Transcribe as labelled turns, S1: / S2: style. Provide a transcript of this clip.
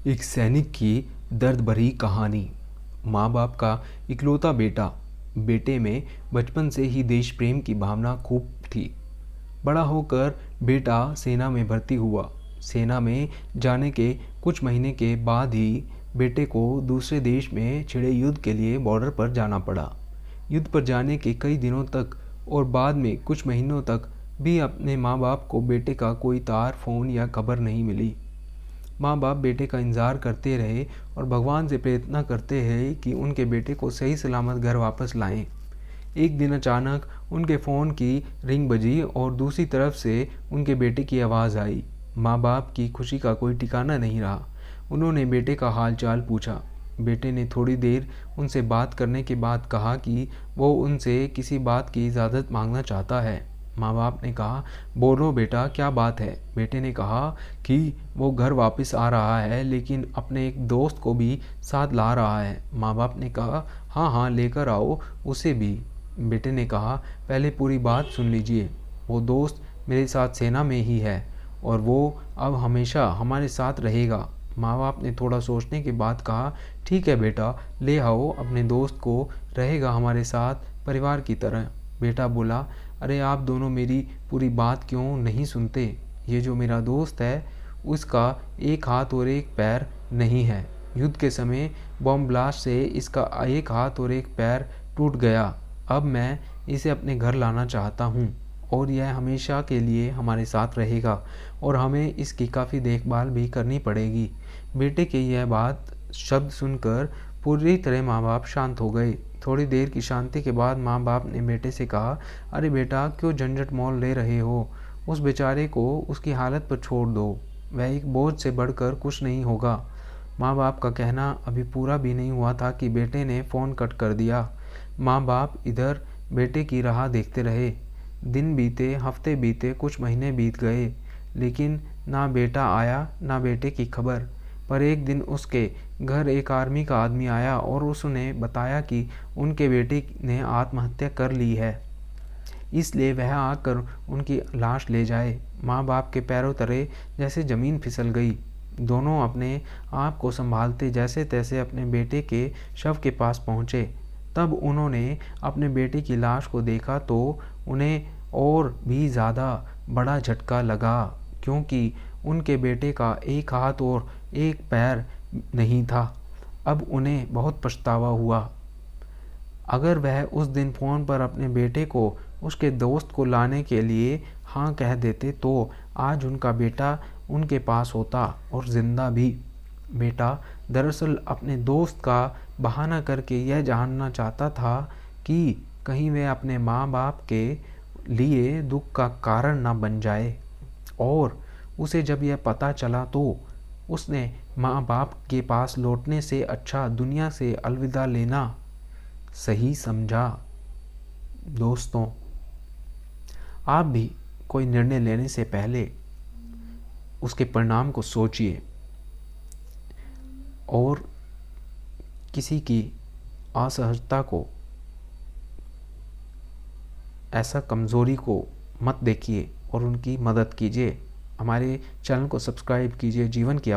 S1: एक सैनिक की दर्द भरी कहानी। माँ बाप का इकलौता बेटा। बेटे में बचपन से ही देश प्रेम की भावना खूब थी। बड़ा होकर बेटा सेना में भर्ती हुआ। सेना में जाने के कुछ महीने के बाद ही बेटे को दूसरे देश में छिड़े युद्ध के लिए बॉर्डर पर जाना पड़ा। युद्ध पर जाने के कई दिनों तक और बाद में कुछ महीनों तक भी अपने माँ बाप को बेटे का कोई तार, फ़ोन या खबर नहीं मिली। माँ बाप बेटे का इंतज़ार करते रहे और भगवान से प्रार्थना करते हैं कि उनके बेटे को सही सलामत घर वापस लाएं। एक दिन अचानक उनके फ़ोन की रिंग बजी और दूसरी तरफ से उनके बेटे की आवाज़ आई। माँ बाप की खुशी का कोई ठिकाना नहीं रहा। उन्होंने बेटे का हाल चाल पूछा। बेटे ने थोड़ी देर उनसे बात करने के बाद कहा कि वो उनसे किसी बात की इजाज़त मांगना चाहता है। माँ बाप ने कहा, बोलो बेटा, क्या बात है। बेटे ने कहा कि वो घर वापस आ रहा है, लेकिन अपने एक दोस्त को भी साथ ला रहा है। माँ बाप ने कहा, हाँ हाँ, लेकर आओ उसे भी। बेटे ने कहा, पहले पूरी बात सुन लीजिए। वो दोस्त मेरे साथ सेना में ही है और वो अब हमेशा हमारे साथ रहेगा। माँ बाप ने थोड़ा सोचने के बाद कहा, ठीक है बेटा, ले आओ अपने दोस्त को, रहेगा हमारे साथ परिवार की तरह। बेटा बोला, अरे आप दोनों मेरी पूरी बात क्यों नहीं सुनते। ये जो मेरा दोस्त है उसका एक हाथ और एक पैर नहीं है। युद्ध के समय बॉम्ब ब्लास्ट से इसका एक हाथ और एक पैर टूट गया। अब मैं इसे अपने घर लाना चाहता हूँ और यह हमेशा के लिए हमारे साथ रहेगा और हमें इसकी काफ़ी देखभाल भी करनी पड़ेगी। बेटे की यह बात शब्द सुनकर पूरी तरह माँ बाप शांत हो गए। थोड़ी देर की शांति के बाद माँ बाप ने बेटे से कहा, अरे बेटा, क्यों झंझट मोल ले रहे हो। उस बेचारे को उसकी हालत पर छोड़ दो। वह एक बोझ से बढ़कर कुछ नहीं होगा। माँ बाप का कहना अभी पूरा भी नहीं हुआ था कि बेटे ने फ़ोन कट कर दिया। माँ बाप इधर बेटे की राह देखते रहे। दिन बीते, हफ्ते बीते, कुछ महीने बीत गए, लेकिन ना बेटा आया ना बेटे की खबर। पर एक दिन उसके घर एक आर्मी का आदमी आया और उसने बताया कि उनके बेटे ने आत्महत्या कर ली है, इसलिए वह आकर उनकी लाश ले जाए। माँ बाप के पैरों तले जैसे ज़मीन फिसल गई। दोनों अपने आप को संभालते जैसे तैसे अपने बेटे के शव के पास पहुँचे। तब उन्होंने अपने बेटे की लाश को देखा तो उन्हें और भी ज़्यादा बड़ा झटका लगा, क्योंकि उनके बेटे का एक हाथ और एक पैर नहीं था। अब उन्हें बहुत पछतावा हुआ। अगर वह उस दिन फ़ोन पर अपने बेटे को उसके दोस्त को लाने के लिए हाँ कह देते तो आज उनका बेटा उनके पास होता और ज़िंदा भी। बेटा दरअसल अपने दोस्त का बहाना करके यह जानना चाहता था कि कहीं वह अपने माँ बाप के लिए दुख का कारण न बन जाए, और उसे जब यह पता चला तो उसने माँ बाप के पास लौटने से अच्छा दुनिया से अलविदा लेना सही समझा। दोस्तों, आप भी कोई निर्णय लेने से पहले उसके परिणाम को सोचिए और किसी की असहजता को, ऐसा कमज़ोरी को मत देखिए और उनकी मदद कीजिए। हमारे चैनल को सब्सक्राइब कीजिए। जीवन की